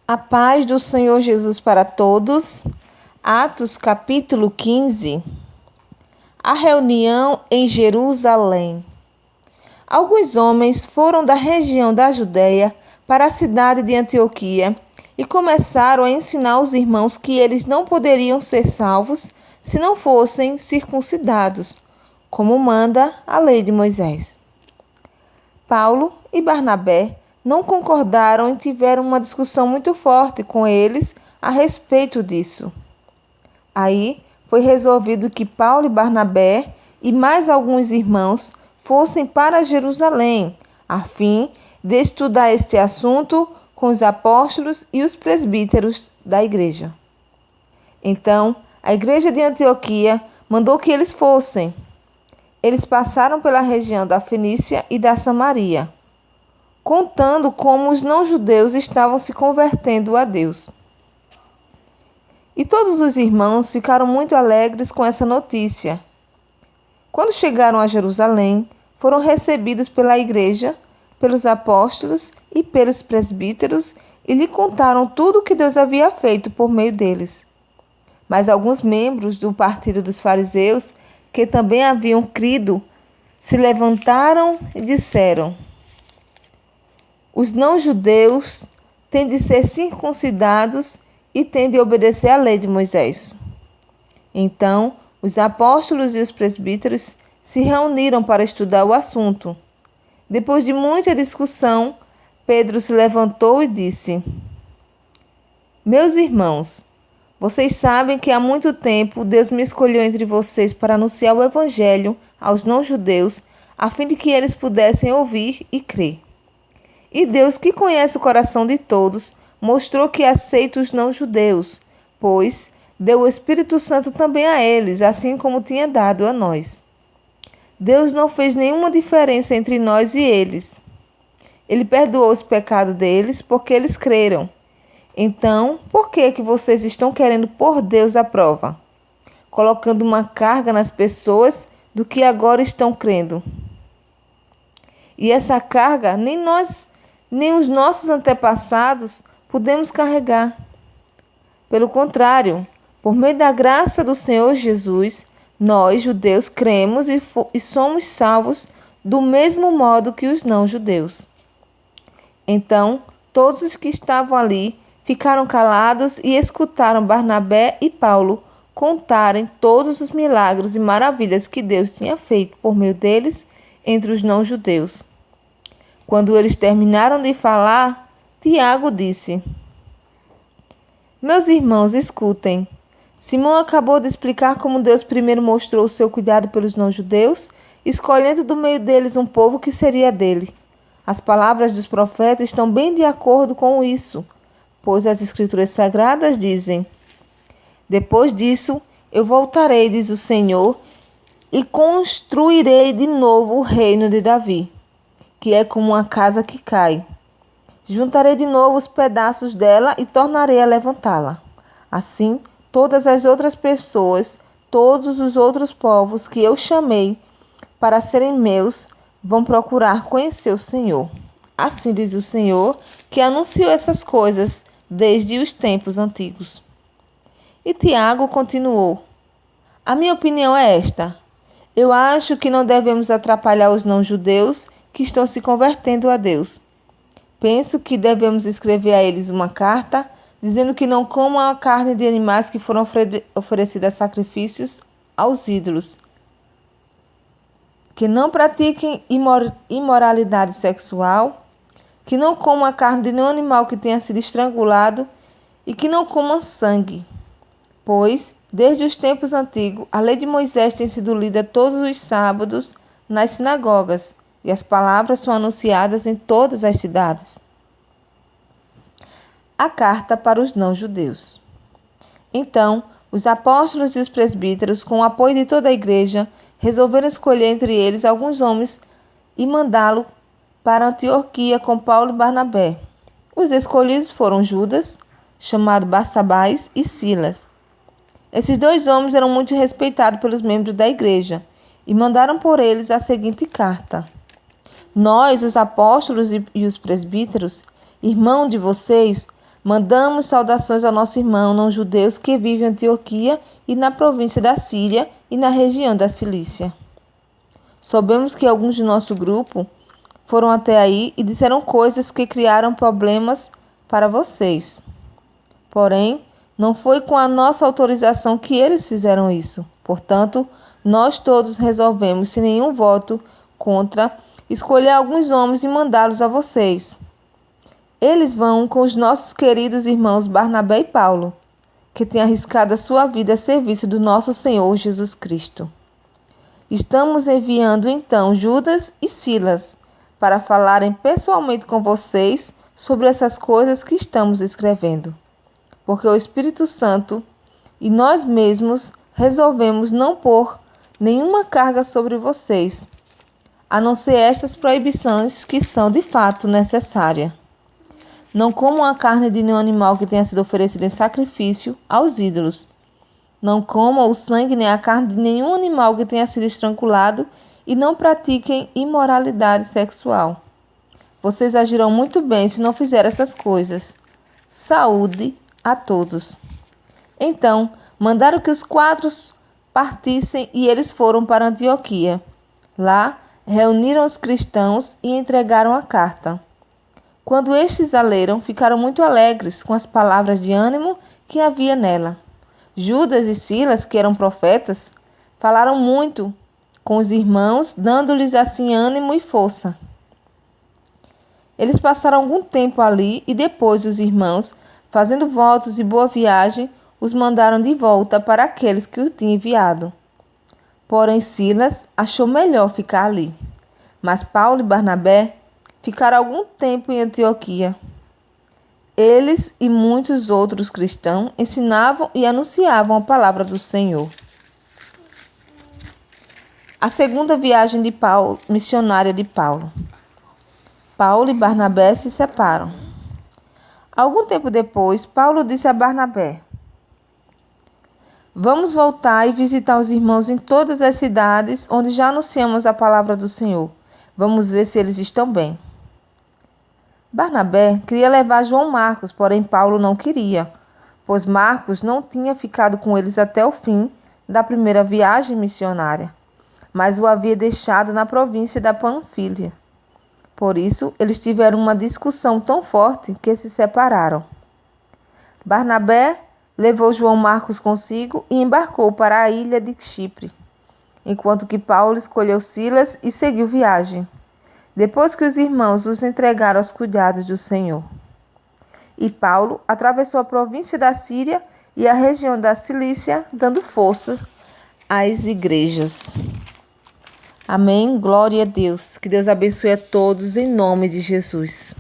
A paz do Senhor Jesus para todos. Atos capítulo 15. A reunião em Jerusalém. Alguns homens foram da região da Judéia para a cidade de Antioquia e começaram a ensinar os irmãos que eles não poderiam ser salvos se não fossem circuncidados, como manda a lei de Moisés. Paulo e Barnabé não concordaram e tiveram uma discussão muito forte com eles a respeito disso. Aí foi resolvido que Paulo e Barnabé e mais alguns irmãos fossem para Jerusalém, a fim de estudar este assunto com os apóstolos e os presbíteros da igreja. Então, a igreja de Antioquia mandou que eles fossem. Eles passaram pela região da Fenícia e da Samaria, contando como os não-judeus estavam se convertendo a Deus. E todos os irmãos ficaram muito alegres com essa notícia. Quando chegaram a Jerusalém, foram recebidos pela igreja, pelos apóstolos e pelos presbíteros e lhe contaram tudo o que Deus havia feito por meio deles. Mas alguns membros do partido dos fariseus, que também haviam crido, se levantaram e disseram: os não-judeus têm de ser circuncidados e têm de obedecer à lei de Moisés. Então, os apóstolos e os presbíteros se reuniram para estudar o assunto. Depois de muita discussão, Pedro se levantou e disse: meus irmãos, vocês sabem que há muito tempo Deus me escolheu entre vocês para anunciar o evangelho aos não-judeus, a fim de que eles pudessem ouvir e crer. E Deus, que conhece o coração de todos, mostrou que aceita os não-judeus, pois deu o Espírito Santo também a eles, assim como tinha dado a nós. Deus não fez nenhuma diferença entre nós e eles. Ele perdoou os pecados deles porque eles creram. Então, por que vocês estão querendo pôr Deus à prova, colocando uma carga nas pessoas do que agora estão crendo? E essa carga nem os nossos antepassados podemos carregar. Pelo contrário, por meio da graça do Senhor Jesus, nós, judeus, cremos e somos salvos do mesmo modo que os não-judeus. Então, todos os que estavam ali ficaram calados e escutaram Barnabé e Paulo contarem todos os milagres e maravilhas que Deus tinha feito por meio deles entre os não-judeus. Quando eles terminaram de falar, Tiago disse: meus irmãos, escutem. Simão acabou de explicar como Deus primeiro mostrou o seu cuidado pelos não-judeus, escolhendo do meio deles um povo que seria dele. As palavras dos profetas estão bem de acordo com isso, pois as Escrituras Sagradas dizem: depois disso, eu voltarei, diz o Senhor, e construirei de novo o reino de Davi, que é como uma casa que cai. Juntarei de novo os pedaços dela e tornarei a levantá-la. Assim, todas as outras pessoas, todos os outros povos que eu chamei para serem meus, vão procurar conhecer o Senhor. Assim diz o Senhor, que anunciou essas coisas desde os tempos antigos. E Tiago continuou: a minha opinião é esta. Eu acho que não devemos atrapalhar os não-judeus que estão se convertendo a Deus. Penso que devemos escrever a eles uma carta dizendo que não comam a carne de animais que foram oferecidas a sacrifícios aos ídolos, que não pratiquem imoralidade sexual, que não comam a carne de nenhum animal que tenha sido estrangulado e que não comam sangue. Pois, desde os tempos antigos, a lei de Moisés tem sido lida todos os sábados nas sinagogas, e as palavras são anunciadas em todas as cidades. A carta para os não-judeus. Então, os apóstolos e os presbíteros, com o apoio de toda a igreja, resolveram escolher entre eles alguns homens e mandá-lo para Antioquia com Paulo e Barnabé. Os escolhidos foram Judas, chamado Barsabás, e Silas. Esses dois homens eram muito respeitados pelos membros da igreja e mandaram por eles a seguinte carta: nós, os apóstolos e os presbíteros, irmão de vocês, Mandamos saudações ao nosso irmão não-judeus que vive em Antioquia e na província da Síria e na região da Cilícia. Soubemos que alguns de nosso grupo foram até aí e disseram coisas que criaram problemas para vocês. Porém, não foi com a nossa autorização que eles fizeram isso. Portanto, nós todos resolvemos, sem nenhum voto contra, escolher alguns homens e mandá-los a vocês. Eles vão com os nossos queridos irmãos Barnabé e Paulo, que têm arriscado a sua vida a serviço do nosso Senhor Jesus Cristo. Estamos enviando então Judas e Silas para falarem pessoalmente com vocês sobre essas coisas que estamos escrevendo, porque o Espírito Santo e nós mesmos resolvemos não pôr nenhuma carga sobre vocês, a não ser estas proibições que são de fato necessárias. Não comam a carne de nenhum animal que tenha sido oferecido em sacrifício aos ídolos. Não comam o sangue nem a carne de nenhum animal que tenha sido estrangulado e não pratiquem imoralidade sexual. Vocês agirão muito bem se não fizerem essas coisas. Saúde a todos. Então, mandaram que os 4 partissem e eles foram para Antioquia. Lá, reuniram os cristãos e entregaram a carta. Quando estes a leram, ficaram muito alegres com as palavras de ânimo que havia nela. Judas e Silas, que eram profetas, falaram muito com os irmãos, dando-lhes assim ânimo e força. Eles passaram algum tempo ali e depois os irmãos, fazendo votos e boa viagem, os mandaram de volta para aqueles que o tinham enviado. Porém, Silas achou melhor ficar ali. Mas Paulo e Barnabé ficaram algum tempo em Antioquia. Eles e muitos outros cristãos ensinavam e anunciavam a palavra do Senhor. A segunda viagem de Paulo, missionária de Paulo. Paulo e Barnabé se separam. Algum tempo depois, Paulo disse a Barnabé: Vamos voltar e visitar os irmãos em todas as cidades onde já anunciamos a palavra do Senhor. Vamos ver se eles estão bem. Barnabé queria levar João Marcos, porém Paulo não queria, pois Marcos não tinha ficado com eles até o fim da primeira viagem missionária, mas o havia deixado na província da Panfília. Por isso, eles tiveram uma discussão tão forte que se separaram. Barnabé levou João Marcos consigo e embarcou para a ilha de Chipre, enquanto que Paulo escolheu Silas e seguiu viagem, depois que os irmãos os entregaram aos cuidados do Senhor. E Paulo atravessou a província da Síria e a região da Cilícia, dando força às igrejas. Amém? Glória a Deus. Que Deus abençoe a todos em nome de Jesus.